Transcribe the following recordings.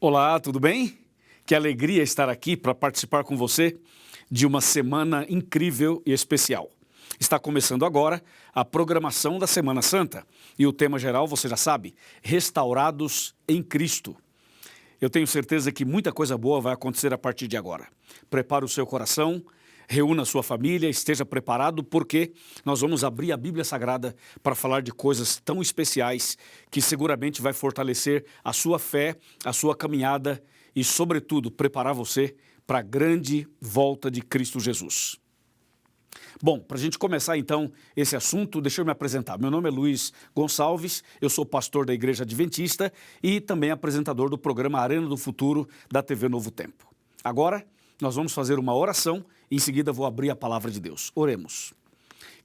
Olá, tudo bem? Que alegria estar aqui para participar com você de uma semana incrível e especial. Está começando agora a programação da Semana Santa e o tema geral, você já sabe, restaurados em Cristo. Eu tenho certeza que muita coisa boa vai acontecer a partir de agora. Prepare o seu coração, reúna a sua família, esteja preparado, porque nós vamos abrir a Bíblia Sagrada para falar de coisas tão especiais que seguramente vai fortalecer a sua fé, a sua caminhada e, sobretudo, preparar você para a grande volta de Cristo Jesus. Bom, para a gente começar então esse assunto, deixa eu me apresentar. Meu nome é Luiz Gonçalves, eu sou pastor da Igreja Adventista e também apresentador do programa Arena do Futuro da TV Novo Tempo. Agora, nós vamos fazer uma oração e em seguida vou abrir a palavra de Deus. Oremos.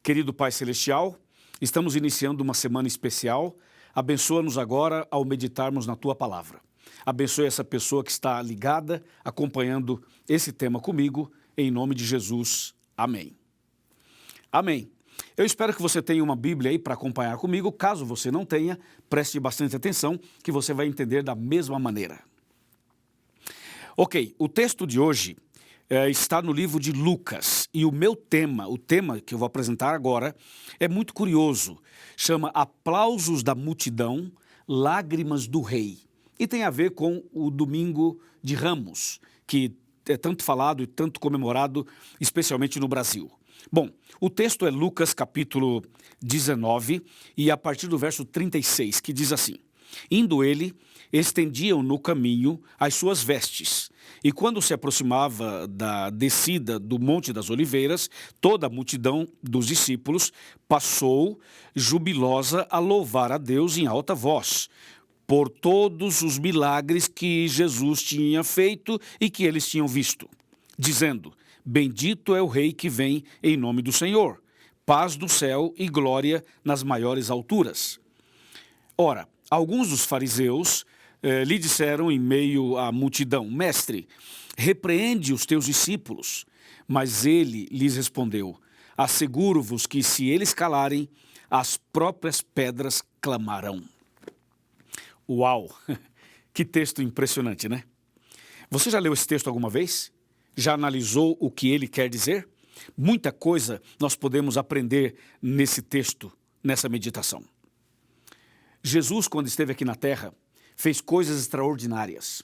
Querido Pai Celestial, estamos iniciando uma semana especial. Abençoa-nos agora ao meditarmos na Tua palavra. Abençoe essa pessoa que está ligada, acompanhando esse tema comigo, em nome de Jesus. Amém. Amém. Eu espero que você tenha uma Bíblia aí para acompanhar comigo. Caso você não tenha, preste bastante atenção que você vai entender da mesma maneira. Ok, o texto de hoje está no livro de Lucas e o tema que eu vou apresentar agora é muito curioso. Chama Aplausos da Multidão, Lágrimas do Rei. E tem a ver com o Domingo de Ramos, que é tanto falado e tanto comemorado, especialmente no Brasil. Bom, o texto é Lucas capítulo 19 e a partir do verso 36, que diz assim: Indo ele, estendiam no caminho as suas vestes, e quando se aproximava da descida do Monte das Oliveiras, toda a multidão dos discípulos passou jubilosa a louvar a Deus em alta voz, por todos os milagres que Jesus tinha feito e que eles tinham visto, dizendo: Bendito é o Rei que vem em nome do Senhor, paz do céu e glória nas maiores alturas. Ora, alguns dos fariseus lhe disseram em meio à multidão: Mestre, repreende os teus discípulos. Mas ele lhes respondeu: Asseguro-vos que se eles calarem, as próprias pedras clamarão. Uau! Que texto impressionante, né? Você já leu esse texto alguma vez? Já analisou o que ele quer dizer? Muita coisa nós podemos aprender nesse texto, nessa meditação. Jesus, quando esteve aqui na Terra, fez coisas extraordinárias.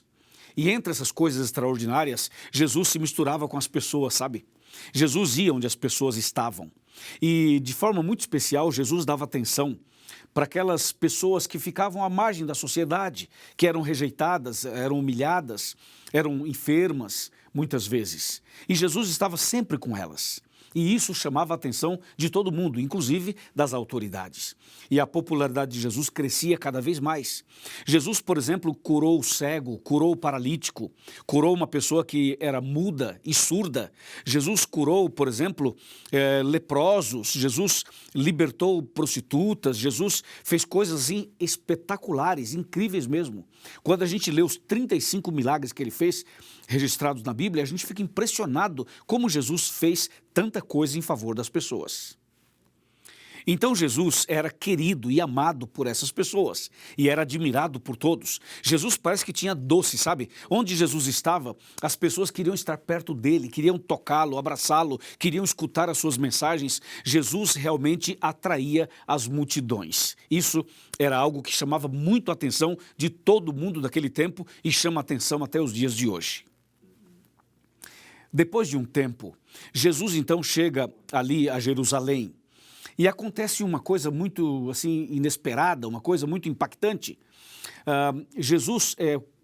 E entre essas coisas extraordinárias, Jesus se misturava com as pessoas, sabe? Jesus ia onde as pessoas estavam. E, de forma muito especial, Jesus dava atenção para aquelas pessoas que ficavam à margem da sociedade, que eram rejeitadas, eram humilhadas, eram enfermas, muitas vezes. E Jesus estava sempre com elas. E isso chamava a atenção de todo mundo, inclusive das autoridades. E a popularidade de Jesus crescia cada vez mais. Jesus, por exemplo, curou o cego, curou o paralítico, curou uma pessoa que era muda e surda. Jesus curou, por exemplo, leprosos. Jesus libertou prostitutas. Jesus fez coisas assim, espetaculares, incríveis mesmo. Quando a gente lê os 35 milagres que ele fez, registrados na Bíblia, a gente fica impressionado como Jesus fez tanta coisa em favor das pessoas. Então Jesus era querido e amado por essas pessoas e era admirado por todos. Jesus parece que tinha doce, sabe? Onde Jesus estava, as pessoas queriam estar perto dele, queriam tocá-lo, abraçá-lo, queriam escutar as suas mensagens. Jesus realmente atraía as multidões. Isso era algo que chamava muito a atenção de todo mundo daquele tempo e chama a atenção até os dias de hoje. Depois de um tempo, Jesus então chega ali a Jerusalém e acontece uma coisa muito assim inesperada, uma coisa muito impactante. Jesus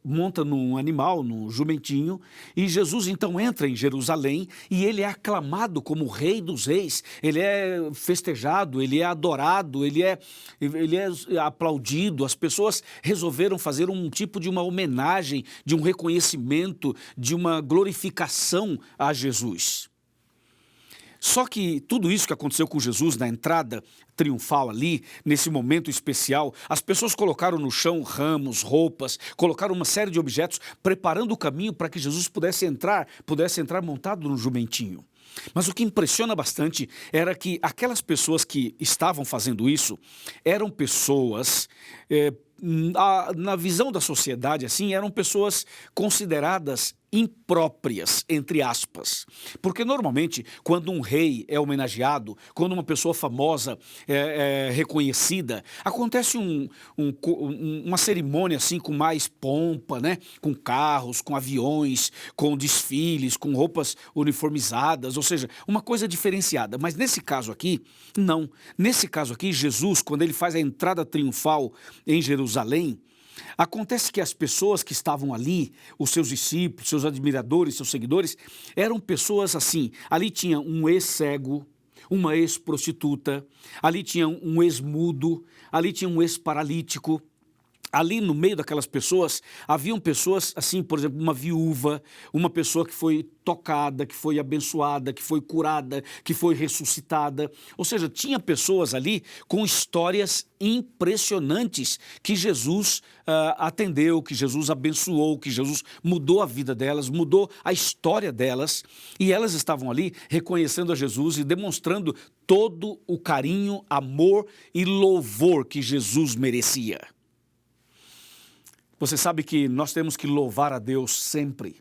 monta num animal, num jumentinho, e Jesus então entra em Jerusalém e ele é aclamado como o Rei dos Reis, ele é festejado, ele é adorado, ele é aplaudido. As pessoas resolveram fazer um tipo de uma homenagem, de um reconhecimento, de uma glorificação a Jesus. Só que tudo isso que aconteceu com Jesus na entrada triunfal ali, nesse momento especial, as pessoas colocaram no chão ramos, roupas, colocaram uma série de objetos, preparando o caminho para que Jesus pudesse entrar montado no jumentinho. Mas o que impressiona bastante era que aquelas pessoas que estavam fazendo isso eram pessoas na visão da sociedade, assim, eram pessoas consideradas impróprias, entre aspas. Porque normalmente, quando um rei é homenageado, quando uma pessoa famosa é reconhecida, acontece uma cerimônia assim com mais pompa, né? Com carros, com aviões, com desfiles, com roupas uniformizadas, ou seja, uma coisa diferenciada. Mas nesse caso aqui, não. Nesse caso aqui, Jesus, quando ele faz a entrada triunfal em Jerusalém, acontece que as pessoas que estavam ali, os seus discípulos, seus admiradores, seus seguidores, eram pessoas assim, ali tinha um ex-cego, uma ex-prostituta, ali tinha um ex-mudo, ali tinha um ex-paralítico. Ali no meio daquelas pessoas, haviam pessoas assim, por exemplo, uma viúva, uma pessoa que foi tocada, que foi abençoada, que foi curada, que foi ressuscitada. Ou seja, tinha pessoas ali com histórias impressionantes que Jesus atendeu, que Jesus abençoou, que Jesus mudou a vida delas, mudou a história delas. E elas estavam ali reconhecendo a Jesus e demonstrando todo o carinho, amor e louvor que Jesus merecia. Você sabe que nós temos que louvar a Deus sempre,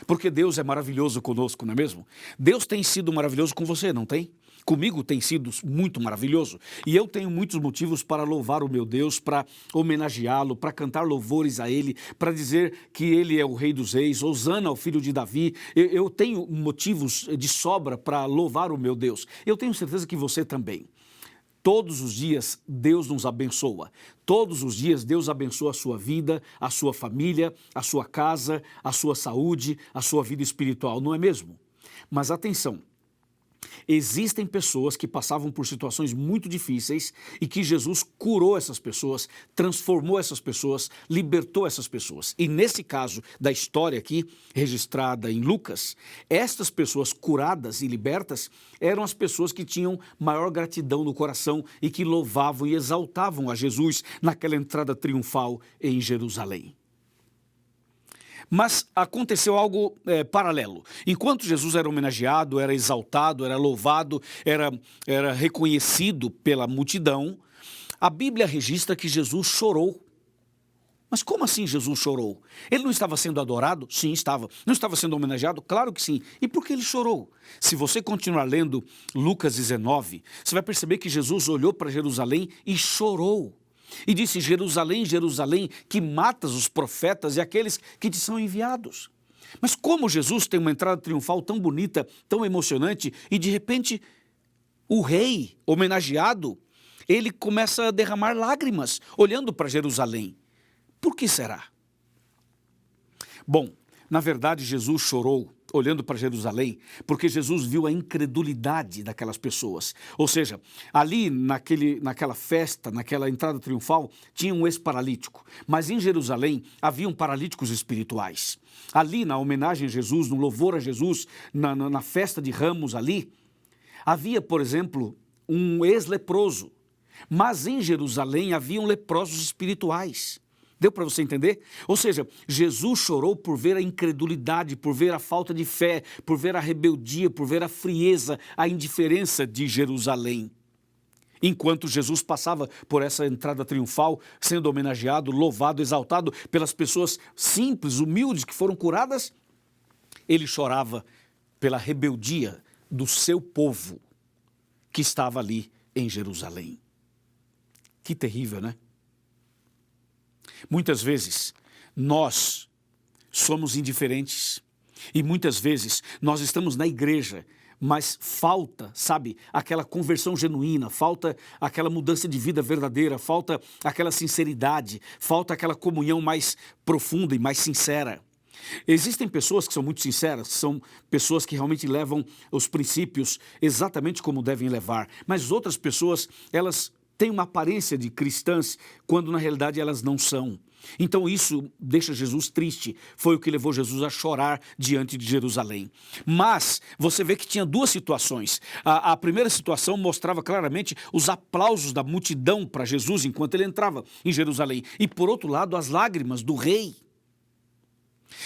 porque Deus é maravilhoso conosco, não é mesmo? Deus tem sido maravilhoso com você, não tem? Comigo tem sido muito maravilhoso e eu tenho muitos motivos para louvar o meu Deus, para homenageá-lo, para cantar louvores a Ele, para dizer que Ele é o Rei dos Reis, Hosana ao Filho de Davi. Eu tenho motivos de sobra para louvar o meu Deus. Eu tenho certeza que você também. Todos os dias Deus nos abençoa. Todos os dias Deus abençoa a sua vida, a sua família, a sua casa, a sua saúde, a sua vida espiritual, não é mesmo? Mas atenção, existem pessoas que passavam por situações muito difíceis e que Jesus curou essas pessoas, transformou essas pessoas, libertou essas pessoas. E nesse caso da história aqui, registrada em Lucas, estas pessoas curadas e libertas eram as pessoas que tinham maior gratidão no coração e que louvavam e exaltavam a Jesus naquela entrada triunfal em Jerusalém. Mas aconteceu algo paralelo. Enquanto Jesus era homenageado, era exaltado, era louvado, era reconhecido pela multidão, a Bíblia registra que Jesus chorou. Mas como assim Jesus chorou? Ele não estava sendo adorado? Sim, estava. Não estava sendo homenageado? Claro que sim. E por que ele chorou? Se você continuar lendo Lucas 19, você vai perceber que Jesus olhou para Jerusalém e chorou. E disse: Jerusalém, Jerusalém, que matas os profetas e aqueles que te são enviados. Mas como Jesus tem uma entrada triunfal tão bonita, tão emocionante, e de repente o rei homenageado, ele começa a derramar lágrimas, olhando para Jerusalém. Por que será? Bom, na verdade Jesus chorou olhando para Jerusalém, porque Jesus viu a incredulidade daquelas pessoas. Ou seja, ali naquela festa, naquela entrada triunfal, tinha um ex-paralítico. Mas em Jerusalém haviam paralíticos espirituais. Ali na homenagem a Jesus, no louvor a Jesus, na festa de Ramos ali, havia, por exemplo, um ex-leproso. Mas em Jerusalém haviam leprosos espirituais. Deu para você entender? Ou seja, Jesus chorou por ver a incredulidade, por ver a falta de fé, por ver a rebeldia, por ver a frieza, a indiferença de Jerusalém. Enquanto Jesus passava por essa entrada triunfal, sendo homenageado, louvado, exaltado pelas pessoas simples, humildes que foram curadas, ele chorava pela rebeldia do seu povo que estava ali em Jerusalém. Que terrível, né? Muitas vezes nós somos indiferentes e muitas vezes nós estamos na igreja, mas falta, sabe, aquela conversão genuína, falta aquela mudança de vida verdadeira, falta aquela sinceridade, falta aquela comunhão mais profunda e mais sincera. Existem pessoas que são muito sinceras, são pessoas que realmente levam os princípios exatamente como devem levar, mas outras pessoas, elas têm uma aparência de cristãs, quando na realidade elas não são. Então isso deixa Jesus triste, foi o que levou Jesus a chorar diante de Jerusalém. Mas você vê que tinha duas situações. A primeira situação mostrava claramente os aplausos da multidão para Jesus enquanto ele entrava em Jerusalém. E por outro lado, as lágrimas do rei.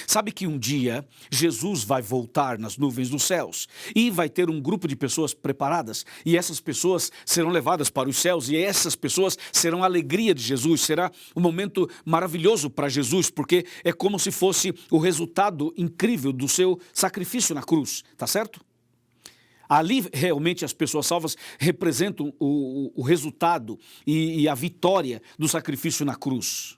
Sabe que um dia Jesus vai voltar nas nuvens dos céus e vai ter um grupo de pessoas preparadas e essas pessoas serão levadas para os céus e essas pessoas serão a alegria de Jesus, será um momento maravilhoso para Jesus, porque é como se fosse o resultado incrível do seu sacrifício na cruz, tá certo? Ali realmente as pessoas salvas representam o resultado e a vitória do sacrifício na cruz.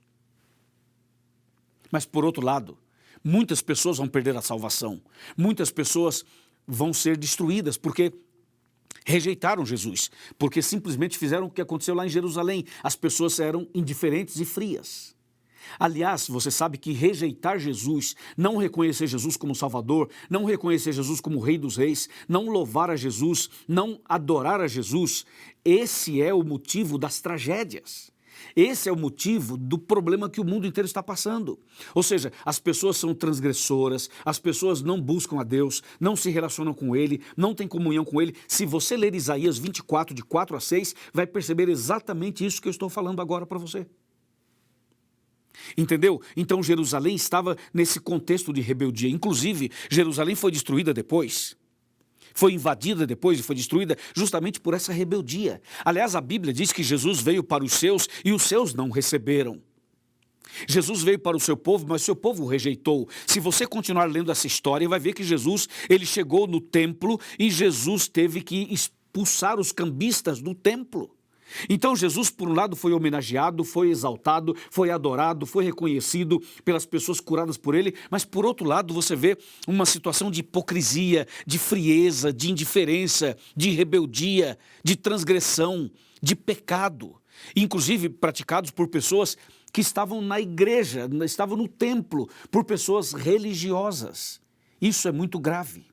Mas por outro lado, muitas pessoas vão perder a salvação. Muitas pessoas vão ser destruídas porque rejeitaram Jesus. Porque simplesmente fizeram o que aconteceu lá em Jerusalém. As pessoas eram indiferentes e frias. Aliás, você sabe que rejeitar Jesus, não reconhecer Jesus como Salvador, não reconhecer Jesus como Rei dos Reis, não louvar a Jesus, não adorar a Jesus, esse é o motivo das tragédias. Esse é o motivo do problema que o mundo inteiro está passando. Ou seja, as pessoas são transgressoras, as pessoas não buscam a Deus, não se relacionam com Ele, não têm comunhão com Ele. Se você ler Isaías 24, de 4 a 6, vai perceber exatamente isso que eu estou falando agora para você. Entendeu? Então Jerusalém estava nesse contexto de rebeldia. Inclusive, Jerusalém foi destruída depois. Foi invadida depois e foi destruída justamente por essa rebeldia. Aliás, a Bíblia diz que Jesus veio para os seus e os seus não receberam. Jesus veio para o seu povo, mas o seu povo o rejeitou. Se você continuar lendo essa história, vai ver que Jesus, ele chegou no templo e Jesus teve que expulsar os cambistas do templo. Então Jesus, por um lado, foi homenageado, foi exaltado, foi adorado, foi reconhecido pelas pessoas curadas por ele, mas por outro lado você vê uma situação de hipocrisia, de frieza, de indiferença, de rebeldia, de transgressão, de pecado, inclusive praticados por pessoas que estavam na igreja, estavam no templo, por pessoas religiosas. Isso é muito grave.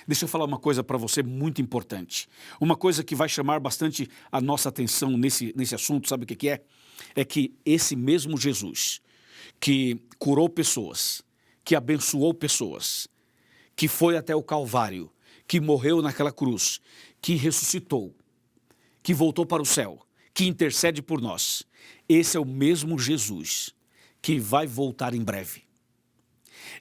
Deixa eu falar uma coisa para você muito importante. Uma coisa que vai chamar bastante a nossa atenção nesse assunto, sabe o que é? É que esse mesmo Jesus, que curou pessoas, que abençoou pessoas, que foi até o Calvário, que morreu naquela cruz, que ressuscitou, que voltou para o céu, que intercede por nós. Esse é o mesmo Jesus que vai voltar em breve.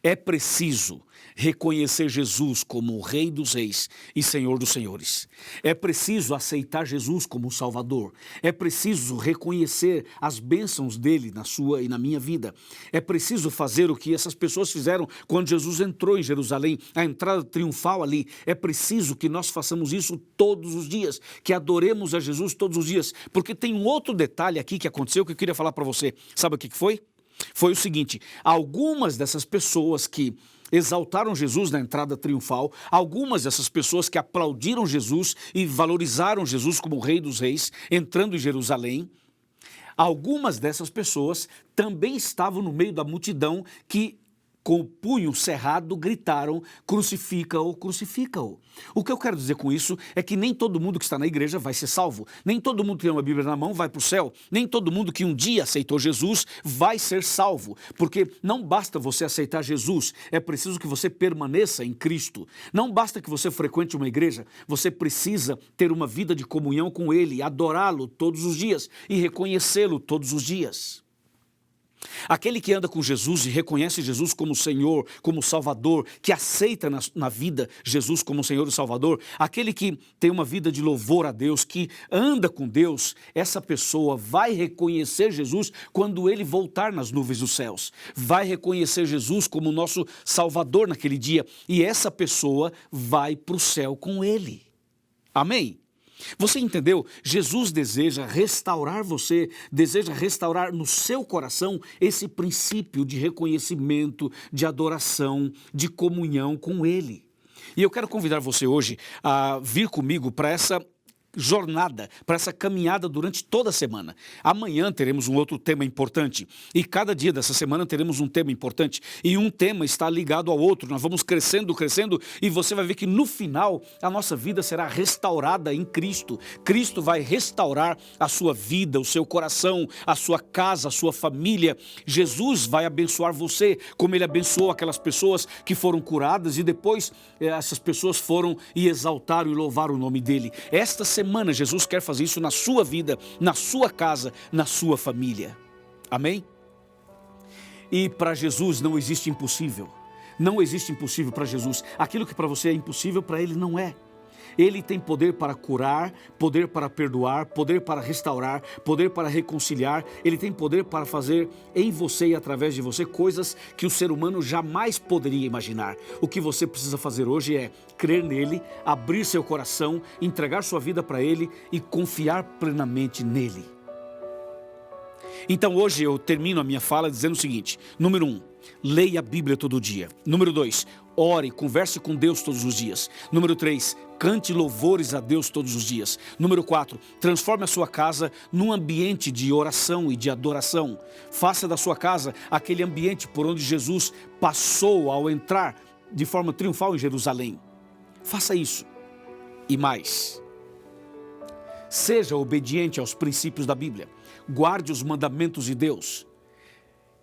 É preciso reconhecer Jesus como o Rei dos Reis e Senhor dos Senhores. É preciso aceitar Jesus como Salvador. É preciso reconhecer as bênçãos dele na sua e na minha vida. É preciso fazer o que essas pessoas fizeram quando Jesus entrou em Jerusalém, a entrada triunfal ali. É preciso que nós façamos isso todos os dias, que adoremos a Jesus todos os dias. Porque tem um outro detalhe aqui que aconteceu que eu queria falar para você. Sabe o que foi? Foi o seguinte: algumas dessas pessoas que exaltaram Jesus na entrada triunfal, algumas dessas pessoas que aplaudiram Jesus e valorizaram Jesus como o Rei dos Reis, entrando em Jerusalém, algumas dessas pessoas também estavam no meio da multidão que, com o punho cerrado, gritaram: crucifica-o, crucifica-o. O que eu quero dizer com isso é que nem todo mundo que está na igreja vai ser salvo, nem todo mundo que tem uma Bíblia na mão vai para o céu, nem todo mundo que um dia aceitou Jesus vai ser salvo, porque não basta você aceitar Jesus, é preciso que você permaneça em Cristo. Não basta que você frequente uma igreja, você precisa ter uma vida de comunhão com Ele, adorá-lo todos os dias e reconhecê-lo todos os dias. Aquele que anda com Jesus e reconhece Jesus como Senhor, como Salvador, que aceita na vida Jesus como Senhor e Salvador, aquele que tem uma vida de louvor a Deus, que anda com Deus, essa pessoa vai reconhecer Jesus quando ele voltar nas nuvens dos céus. Vai reconhecer Jesus como nosso Salvador naquele dia e essa pessoa vai para o céu com ele. Amém? Você entendeu? Jesus deseja restaurar você, deseja restaurar no seu coração esse princípio de reconhecimento, de adoração, de comunhão com Ele. E eu quero convidar você hoje a vir comigo para essa jornada, para essa caminhada durante toda a semana. Amanhã teremos um outro tema importante e cada dia dessa semana teremos um tema importante e um tema está ligado ao outro. Nós vamos crescendo e você vai ver que no final a nossa vida será restaurada em Cristo. Cristo vai restaurar a sua vida, o seu coração, a sua casa, a sua família. Jesus vai abençoar você como Ele abençoou aquelas pessoas que foram curadas e depois essas pessoas foram e exaltaram e louvaram o nome dEle. Esta semana Jesus quer fazer isso na sua vida, na sua casa, na sua família. Amém? E para Jesus não existe impossível. Não existe impossível para Jesus. Aquilo que para você é impossível, para Ele não é. Ele tem poder para curar, poder para perdoar, poder para restaurar, poder para reconciliar. Ele tem poder para fazer em você e através de você coisas que o ser humano jamais poderia imaginar. O que você precisa fazer hoje é crer nele, abrir seu coração, entregar sua vida para Ele e confiar plenamente nele. Então hoje eu termino a minha fala dizendo o seguinte: número 1, leia a Bíblia todo dia. Número 2, ore, converse com Deus todos os dias. Número 3, cante louvores a Deus todos os dias. Número 4, transforme a sua casa num ambiente de oração e de adoração. Faça da sua casa aquele ambiente por onde Jesus passou ao entrar de forma triunfal em Jerusalém. Faça isso. E mais, seja obediente aos princípios da Bíblia. Guarde os mandamentos de Deus.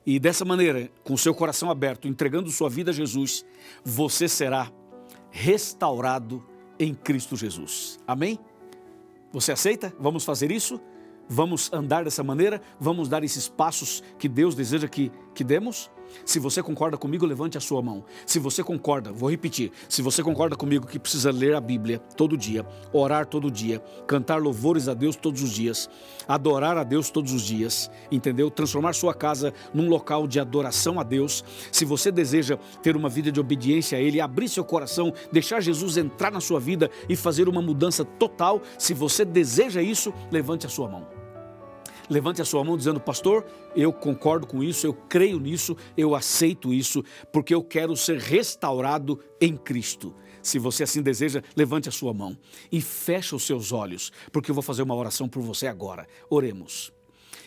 E dessa maneira, com seu coração aberto, entregando sua vida a Jesus, você será restaurado em Cristo Jesus. Amém? Você aceita? Vamos fazer isso? Vamos andar dessa maneira? Vamos dar esses passos que Deus deseja que demos? Se você concorda comigo, levante a sua mão. Se você concorda, vou repetir, se você concorda comigo que precisa ler a Bíblia todo dia, orar todo dia, cantar louvores a Deus todos os dias, adorar a Deus todos os dias, entendeu? Transformar sua casa num local de adoração a Deus. Se você deseja ter uma vida de obediência a Ele, abrir seu coração, deixar Jesus entrar na sua vida e fazer uma mudança total, se você deseja isso, levante a sua mão. Levante a sua mão dizendo: pastor, eu concordo com isso, eu creio nisso, eu aceito isso, porque eu quero ser restaurado em Cristo. Se você assim deseja, levante a sua mão e feche os seus olhos, porque eu vou fazer uma oração por você agora. Oremos.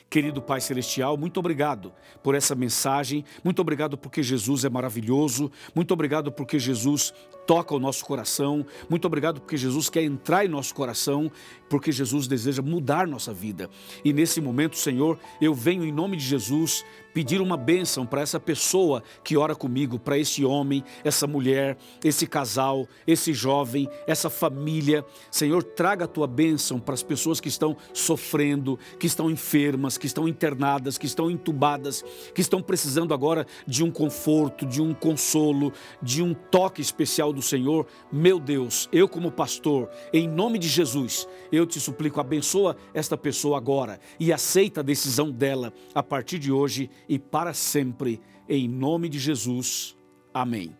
Querido Pai Celestial, muito obrigado por essa mensagem, muito obrigado porque Jesus é maravilhoso, muito obrigado porque Jesus toca o nosso coração, muito obrigado porque Jesus quer entrar em nosso coração, porque Jesus deseja mudar nossa vida. E nesse momento, Senhor, eu venho em nome de Jesus pedir uma bênção para essa pessoa que ora comigo, para esse homem, essa mulher, esse casal, esse jovem, essa família. Senhor, traga a tua bênção para as pessoas que estão sofrendo, que estão enfermas, que estão internadas, que estão entubadas, que estão precisando agora de um conforto, de um consolo, de um toque especial do Senhor. Meu Deus, eu como pastor, em nome de Jesus, eu te suplico, abençoa esta pessoa agora e aceita a decisão dela a partir de hoje e para sempre, em nome de Jesus. Amém.